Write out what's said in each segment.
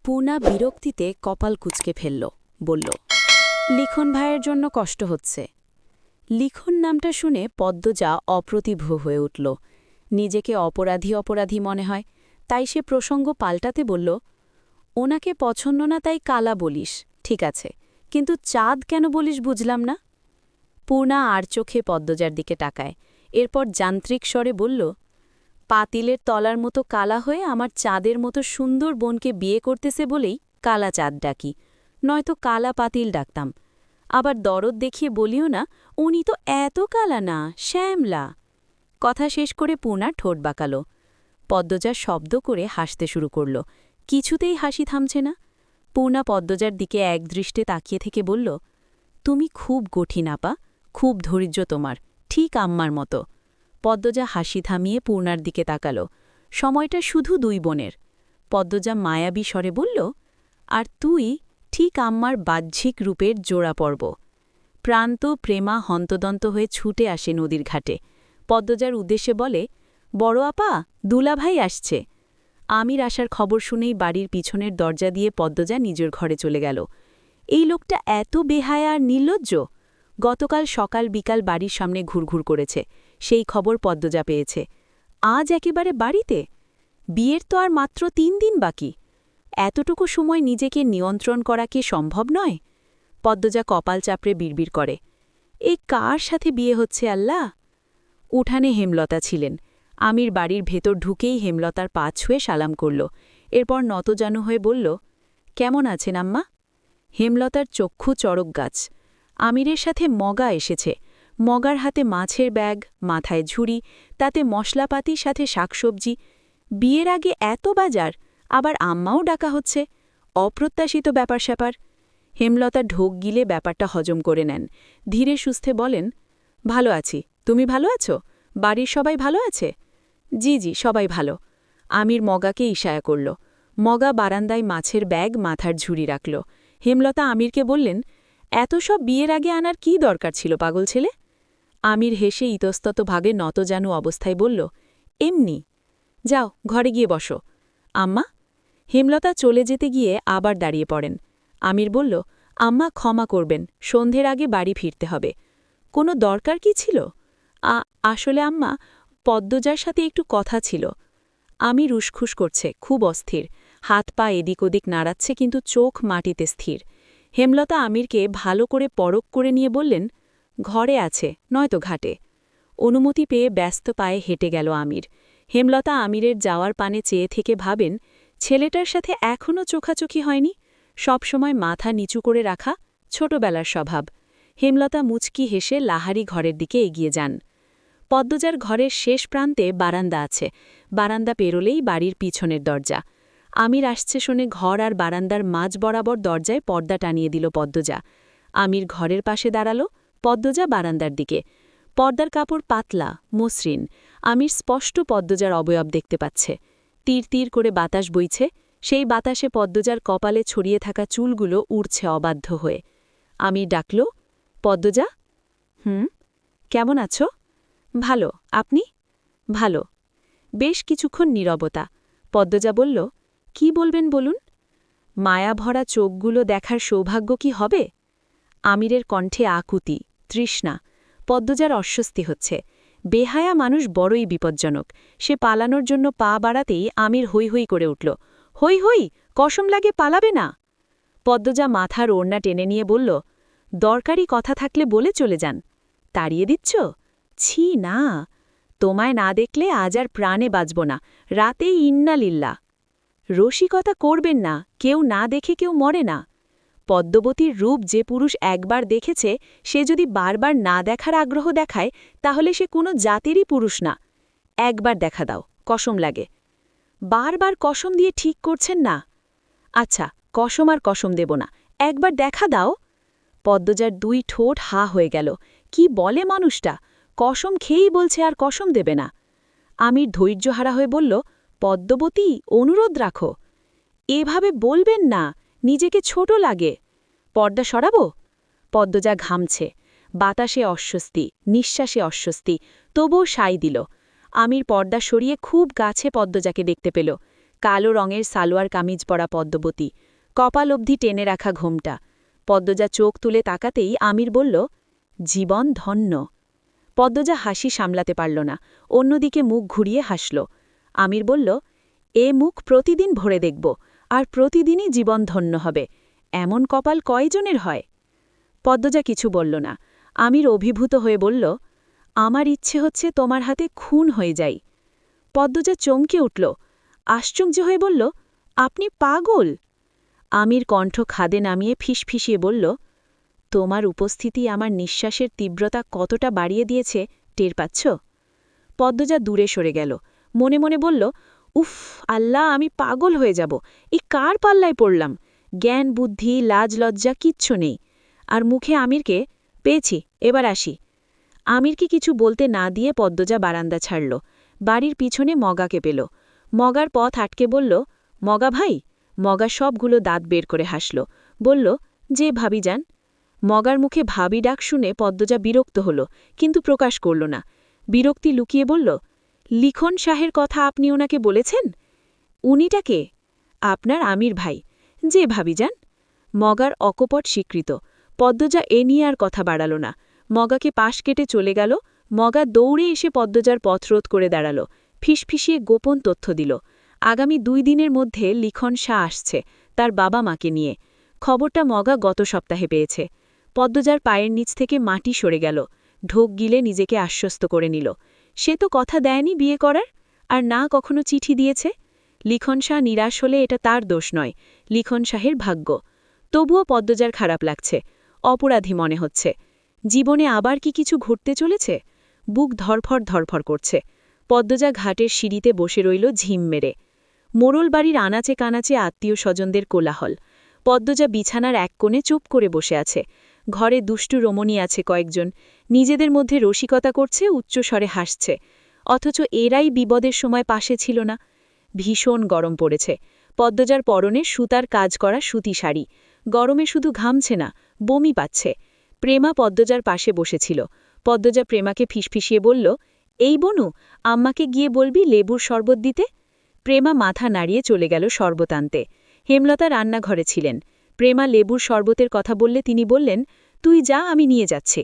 পূর্ণা বিরক্তিতে কপাল কুঁচকে ফেলল, বলল, লিখন ভাইয়ের জন্য কষ্ট হচ্ছে। লিখন নামটা শুনে পদ্মজা অপ্রতিভ হয়ে উঠল। নিজেকে অপরাধী অপরাধী মনে হয়, তাই সে প্রসঙ্গ পাল্টাতে বলল, ওনাকে পছন্দ না তাই কালা বলিস, ঠিক আছে, কিন্তু চাঁদ কেন বলিস বুঝলাম না। পূর্ণা আর চোখে পদ্মজার দিকে তাকায়, এরপর যান্ত্রিক স্বরে বলল, পাতিলের তলার মতো কালা হয়ে আমার চাঁদের মতো সুন্দর বোনকে বিয়ে করতেছে বলেই কালা চাঁদ ডাকি, নয়তো কালা পাতিল ডাকতাম। আবার দরদ দেখিয়ে বলিও না, উনি তো এত কালা না, শ্যামলা। কথা শেষ করে পূর্ণা ঠোঁট বাঁকাল। পদ্মজা শব্দ করে হাসতে শুরু করল, কিছুতেই হাসি থামছে না। পূর্ণা পদ্মজার দিকে একদৃষ্টে তাকিয়ে থেকে বলল, তুমি খুব কঠিন আপা, খুব ধৈর্য তোমার, ঠিক আম্মার মতো। পদ্মজা হাসি থামিয়ে পূর্ণার দিকে তাকাল। সময়টা শুধু দুই বোনের। পদ্মজা মায়াবী স্বরে বলল, আর তুই ঠিক আম্মার বাহ্যিক রূপের জোড়া পর্ব। প্রান্ত প্রেমা হন্তদন্ত হয়ে ছুটে আসে নদীর ঘাটে। পদ্মজার উদ্দেশ্যে বলে, বড় আপা, দুলাভাই আসছে। আমির আসার খবর শুনেই বাড়ির পিছনের দরজা দিয়ে পদ্মজা নিজের ঘরে চলে গেল। এই লোকটা এত বেহায়া আর নির্লজ্জ। গতকাল সকাল বিকাল বাড়ির সামনে ঘুরঘুর করেছে, সেই খবর পদ্মজা পেয়েছে। আজ একেবারে বাড়িতে। বিয়ের তো আর মাত্র 3 দিন বাকি। এতটুকু সময় নিজেকে নিয়ন্ত্রণ করা কি সম্ভব নয়? পদ্মজা কপাল চাপড়ে বিড়বিড় করে, এ কার সাথে বিয়ে হচ্ছে আল্লাহ? উঠানে হেমলতা ছিলেন। আমির বাড়ির ভেতর ঢুকেই হেমলতার পা ছুঁয়ে সালাম করল, এরপর নতজানু হয়ে বলল, কেমন আছেন আম্মা? হেমলতার চক্ষু চড়ক গাছ। আমিরের সাথে মগা এসেছে। মগার হাতে মাছের ব্যাগ, মাথায় ঝুড়ি, তাতে মশলাপাতির সাথে শাকসবজি। বিয়ের আগে এত বাজার, আবার আম্মাও ডাকা হচ্ছে। অপ্রত্যাশিত ব্যাপার স্যাপার। হেমলতা ঢোক গিলে ব্যাপারটা হজম করে নেন। ধীরে সুস্থে বলেন, ভালো আছি, তুমি ভালো আছো? বাড়ির সবাই ভালো আছে? জি জি, সবাই ভালো। আমির মগাকে ইশারা করল। মগা বারান্দায় মাছের ব্যাগ, মাথার ঝুড়ি রাখল। হেমলতা আমিরকে বললেন, এত সব বিয়ের আগে আনার কি দরকার ছিল পাগল ছেলে? আমির হেসে ইতস্ততভাবে নতজানু অবস্থায় বলল, এমনি। যাও, ঘরে গিয়ে বসো। আম্মা? হেমলতা চলে যেতে গিয়ে আবার দাঁড়িয়ে পড়েন। আমির বলল, আম্মা ক্ষমা করবেন, সন্ধ্যের আগে বাড়ি ফিরতে হবে। কোনো দরকার কি ছিল? আসলে আম্মা, পদ্মজার সাথে একটু কথা ছিল। আমির উসখুস করছে, খুব অস্থির। হাত পা এদিক ওদিক নাড়াচ্ছে, কিন্তু চোখ মাটিতে স্থির। হেমলতা আমিরকে ভালো করে পরখ করে নিয়ে বললেন, ঘরে আছে, নয়তো ঘাটে। অনুমতি পেয়ে ব্যস্ত পায়ে হেঁটে গেল আমির। হেমলতা আমিরের যাওয়ার পানে চেয়ে থেকে ভাবেন, ছেলেটার সাথে এখনও চোখাচোখি হয়নি, সবসময় মাথা নিচু করে রাখা, ছোটবেলার স্বভাব। হেমলতা মুচকি হেসে লাহারি ঘরের দিকে এগিয়ে যান। পদ্মজার ঘরের শেষ প্রান্তে বারান্দা আছে। বারান্দা পেরোলেই বাড়ির পিছনের দরজা। আমির আসছে শুনে ঘর আর বারান্দার মাঝ বরাবর দরজায় পর্দা টানিয়ে দিল পদ্মজা। আমির ঘরের পাশে দাঁড়াল, পদ্মজা বারান্দার দিকে। পর্দার কাপড় পাতলা, মসৃণ। আমির স্পষ্ট পদ্মজার অবয়ব দেখতে পাচ্ছে। তীর তীর করে বাতাস বইছে, সেই বাতাসে পদ্মজার কপালে ছড়িয়ে থাকা চুলগুলো উড়ছে অবাধ্য হয়ে। আমির ডাকল, পদ্মজা? কেমন আছো? ভালো, আপনি? ভালো। বেশ কিছুক্ষণ নীরবতা। পদ্মজা বলল, কি বলবেন বলুন? মায়াভরা চোখগুলো দেখার সৌভাগ্য কি হবে? আমিরের কণ্ঠে আকুতি, তৃষ্ণা। পদ্মজার অস্বস্তি হচ্ছে। বেহায়া মানুষ বড়ই বিপজ্জনক। সে পালানোর জন্য পা বাড়াতেই আমির হৈ হৈ করে উঠল, হৈ হৈ, কসম লাগে পালাবে না। পদ্মজা মাথার ওড়না টেনে নিয়ে বলল, দরকারি কথা থাকলে বলে চলে যান। তাড়িয়ে দিচ্ছ? ছি না, তোমায় না দেখলে আজ আর প্রাণে বাঁচব না, রাতেই ইন্না লিল্লা। রসিকতা করবেন না, কেউ না দেখে কেউ মরে না। পদ্মবতীর রূপ যে পুরুষ একবার দেখেছে, সে যদি বারবার না দেখার আগ্রহ দেখায়, তাহলে সে কোনো জাতিরই পুরুষ না। একবার দেখা দাও, কসম লাগে। বারবার কসম দিয়ে ঠিক করছেন না। আচ্ছা, কসম আর কসম দেব না, একবার দেখা দাও। পদ্মজার 2 ঠোঁট হা হয়ে গেল। কি বলে মানুষটা? কসম খেয়েই বলছে আর কসম দেবে না। আমির ধৈর্যহারা হয়ে বলল, পদ্মবতী, অনুরোধ রাখো। এভাবে বলবেন না, নিজেকে ছোট লাগে। পর্দা সরাবো? পদ্মজা ঘামছে। বাতাসে অস্বস্তি, নিঃশ্বাসে অস্বস্তি, তবুও সাই দিল। আমির পর্দা সরিয়ে খুব গাছে পদ্মজাকে দেখতে পেল। কালো রঙের সালোয়ার কামিজ পরা পদ্মবতী, কপাল অবধি টেনে রাখা ঘোমটা। পদ্মজা চোখ তুলে তাকাতেই আমির বলল, জীবন ধন্য। পদ্মজা হাসি সামলাতে পারল না, অন্যদিকে মুখ ঘুরিয়ে হাসল। আমির বলল, এ মুখ প্রতিদিন ভরে দেখব, আর প্রতিদিনই জীবন ধন্য হবে। এমন কপাল কয়জনের হয়? পদ্মজা কিছু বলল না। আমির অভিভূত হয়ে বলল, আমার ইচ্ছে হচ্ছে তোমার হাতে খুন হয়ে যাই। পদ্মজা চমকে উঠল, আশ্চর্য হয়ে বলল, আপনি পাগল? আমির কণ্ঠ খাদে নামিয়ে ফিসফিসিয়ে বলল, তোমার উপস্থিতি আমার নিঃশ্বাসের তীব্রতা কতটা বাড়িয়ে দিয়েছে টের পাচ্ছ? পদ্মজা দূরে সরে গেল, মনে মনে বলল, উফ আল্লাহ, আমি পাগল হয়ে যাব। এই কার পাল্লায় পড়লাম? জ্ঞান বুদ্ধি লাজ লজ্জা কিচ্ছু নেই। আর মুখে আমিরকে পেয়েছি, এবার আসি। আমিরকে কিছু বলতে না দিয়ে পদ্মজা বারান্দা ছাড়ল। বাড়ির পিছনে মগাকে পেল। মগার পথ আটকে বলল, মগা ভাই। মগা সবগুলো দাঁত বের করে হাসল, বলল, যে ভাবি যান। মগার মুখে ভাবি ডাক শুনে পদ্মজা বিরক্ত হল, কিন্তু প্রকাশ করল না। বিরক্তি লুকিয়ে বলল, লিখন শাহের কথা আপনি ওনাকে বলেছেন? উনিটাকে? আপনার আমির ভাই। যে ভাবি যান। মগার অকপট স্বীকৃত। পদ্মজা এ নিয়ে আর কথা বাড়াল না। মগাকে পাশ কেটে চলে গেল। মগা দৌড়ে এসে পদ্মজার পথরোধ করে দাঁড়াল, ফিসফিসিয়ে গোপন তথ্য দিল। আগামী 2 দিনের মধ্যে লিখন শাহ আসছে, তার বাবা মাকে নিয়ে। খবরটা মগা গত সপ্তাহে পেয়েছে। পদ্মজার পায়ের নিচ থেকে মাটি সরে গেল। ঢোক গিলে নিজেকে আশ্বস্ত করে নিল। সে তো কথা দেয়নি বিয়ে করার, আর না কখনো চিঠি দিয়েছে। লিখন শাহ নিরাশ হলে এটা তার দোষ নয়, লিখন শাহের ভাগ্য। তবুও পদ্মজার খারাপ লাগছে, অপরাধী মনে হচ্ছে। জীবনে আবার কি কিছু ঘটতে চলেছে? বুক ধরফর ধরফর করছে। পদ্মজা ঘাটের সিঁড়িতে বসে রইল ঝিম মেরে। মোড়ল বাড়ির আনাচে কানাচে আত্মীয় স্বজনদের কোলাহল। পদ্মজা বিছানার এক কোণে চুপ করে বসে আছে। ঘরে দুষ্টু রমণী আছে কয়েকজন, নিজেদের মধ্যে রসিকতা করছে, উচ্চস্বরে হাসছে। অথচ এরাই বিপদের সময় পাশে ছিল না। ভীষণ গরম পড়েছে। পদ্মজার পরনে সুতার কাজ করা সুতি শাড়ি। গরমে শুধু ঘামছে না, বমি পাচ্ছে। প্রেমা পদ্মজার পাশে বসেছিল। পদ্মজা প্রেমাকে ফিসফিসিয়ে বলল, এই বনু, আম্মাকে গিয়ে বলবি লেবুর শরবত দিতে। প্রেমা মাথা নাড়িয়ে চলে গেল শরবত আনতে। হেমলতা রান্নাঘরে ছিলেন। প্রেমা লেবুর শরবতের কথা বললে তিনি বললেন, তুই যা, আমি নিয়ে যাচ্ছি।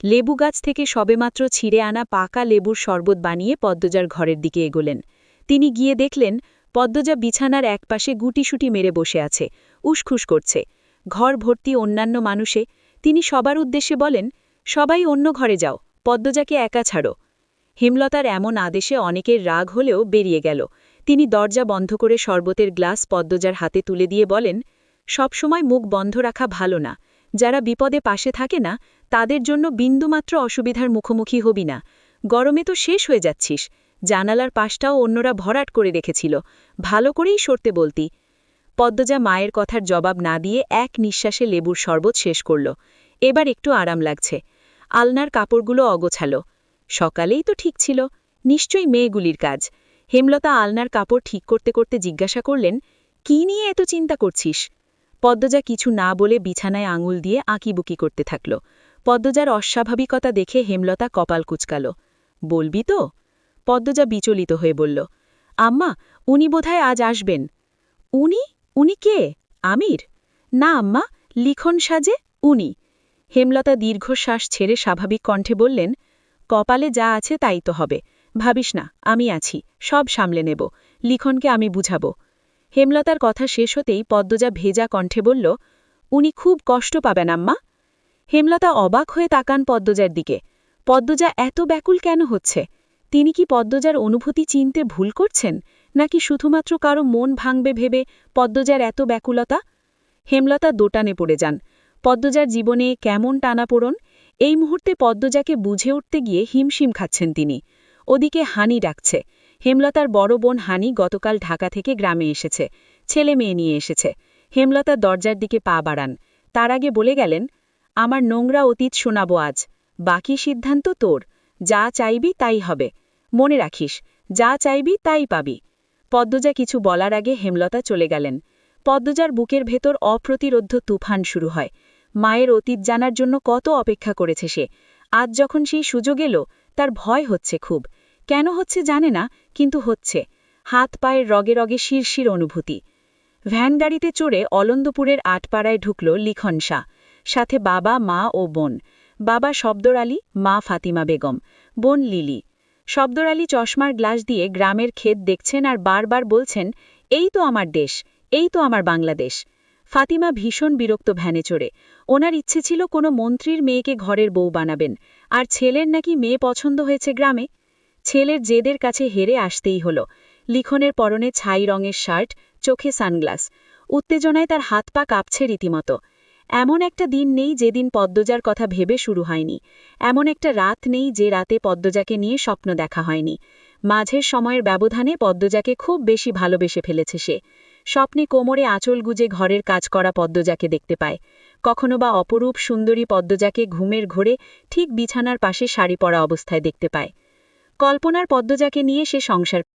লেবু গাছ থেকে সবেমাত্র ছিঁড়ে আনা পাকা লেবুর শরবত বানিয়ে পদ্মজার ঘরের দিকে এগোলেন। তিনি গিয়ে দেখলেন, পদ্মজা বিছানার একপাশে গুটিসুটি মেরে বসে আছে, উসখুস করছে। ঘর ভর্তি অন্যান্য মানুষে। তিনি সবার উদ্দেশ্যে বলেন, সবাই অন্য ঘরে যাও, পদ্মজাকে একা ছাড়ো। হেমলতার এমন আদেশে অনেকের রাগ হলেও বেরিয়ে গেল। তিনি দরজা বন্ধ করে শরবতের গ্লাস পদ্মজার হাতে তুলে দিয়ে বলেন, সবসময় মুখ বন্ধ রাখা ভালো না। যারা বিপদে পাশে থাকে না, তাদের জন্য বিন্দুমাত্র অসুবিধার মুখোমুখি হবি না। গরমে তো শেষ হয়ে যাচ্ছিস। জানালার পাশটাও অন্যরা ভরাট করে রেখেছিল, ভালো করেই সরতে বলতি। পদ্মজা মায়ের কথার জবাব না দিয়ে এক নিঃশ্বাসে লেবুর শরবত শেষ করল। এবার একটু আরাম লাগছে। আলনার কাপড়গুলো অগোছালো। সকালেই তো ঠিক ছিল, নিশ্চয়ই মেয়েগুলির কাজ। হেমলতা আলনার কাপড় ঠিক করতে করতে জিজ্ঞাসা করলেন, কি নিয়ে এত চিন্তা করছিস? পদ্মজা কিছু না বলে বিছানায় আঙুল দিয়ে আঁকিবুকি করতে থাকল। পদ্মজার অস্বাভাবিকতা দেখে হেমলতা কপাল কুচকাল। বলবি তো? পদ্মজা বিচলিত হয়ে বলল, আম্মা, উনি বোধহয় আজ আসবেন। উনি? উনি কে? আমির? না আম্মা, লিখন সাজে উনি। হেমলতা দীর্ঘশ্বাস ছেড়ে স্বাভাবিক কণ্ঠে বললেন, কপালে যা আছে তাই তো হবে। ভাবিস না, আমি আছি, সব সামলে নেব। লিখনকে আমি বুঝাবো। হেমলতার কথা শেষ হতেই পদ্মজা ভেজা কণ্ঠে বলল, উনি খুব কষ্ট পাবেন আম্মা। হেমলতা অবাক হয়ে তাকান পদ্মজার দিকে। পদ্মজা এত ব্যাকুল কেন হচ্ছে? তিনি কি পদ্মজার অনুভূতি চিনতে ভুল করছেন, নাকি শুধুমাত্র কারো মন ভাঙবে ভেবে পদ্মজার এত ব্যাকুলতা? হেমলতা দোটানে পড়ে যান। পদ্মজার জীবনে কেমন টানাপোড়ন! এই মুহূর্তে পদ্মজাকে বুঝে উঠতে গিয়ে হিমশিম খাচ্ছেন তিনি। ওদিকে হানি ডাকছে। হেমলতার বড় বোন হানি গতকাল ঢাকা থেকে গ্রামে এসেছে, ছেলে মেয়ে নিয়ে এসেছে। হেমলতা দরজার দিকে পা বাড়ান, তার আগে বলে গেলেন, আমার নোংরা অতীত শোনাবো আজ। বাকি সিদ্ধান্ত তোর। যা চাইবি তাই হবে। মনে রাখিস, যা চাইবি তাই পাবি। পদ্মজা কিছু বলার আগে হেমলতা চলে গেলেন। পদ্মজার বুকের ভেতর অপ্রতিরোধ্য তুফান শুরু হয়। মায়ের অতীত জানার জন্য কত অপেক্ষা করেছে সে। আজ যখন সেই সুযোগ এলো, তার ভয় হচ্ছে খুব। কেন হচ্ছে জানে না, কিন্তু হচ্ছে। হাত পায়ের রগে রগে শিরশির অনুভূতি। ভ্যানগাড়িতে চড়ে অলন্দপুরের আটপাড়ায় ঢুকল লিখন শাহ, সাথে বাবা, মা ও বোন। বাবা শব্দর আলী, মা ফাতিমা বেগম, বোন লিলি। শব্দর আলী চশমার গ্লাস দিয়ে গ্রামের ক্ষেত দেখছেন আর বারবার বলছেন, এই তো আমার দেশ, এই তো আমার বাংলাদেশ। ফাতিমা ভীষণ বিরক্ত ভ্যানে চড়ে। ওনার ইচ্ছে ছিল কোনো মন্ত্রীর মেয়েকে ঘরের বউ বানাবেন, আর ছেলের নাকি মেয়ে পছন্দ হয়েছে গ্রামে। ছেলের জেদের কাছে হেরে আসতেই হলো। লিখনের পরনে ছাই রঙের শার্ট, চোখে সানগ্লাস। উত্তেজনায় তার হাত পা কাঁপছে রীতিমতো। এমন একটা দিন নেই যেদিন পদ্মজার কথা ভেবে শুরু হয়নি। এমন একটা রাত নেই যে রাতে পদ্মজাকে নিয়ে স্বপ্ন দেখা হয়নি। মাঝের সময়ের ব্যবধানে পদ্মজাকে খুব বেশি ভালোবেসে ফেলেছে সে। স্বপ্নে কোমরে আঁচল গুজে ঘরের কাজ করা পদ্মজাকে দেখতে পায়। কখনো বা অপরূপ সুন্দরী পদ্মজাকে ঘুমের ঘোরে ঠিক বিছানার পাশে শাড়ি পরা অবস্থায় দেখতে পায়। কল্পনার পদ্মজাকে নিয়ে সে সংসার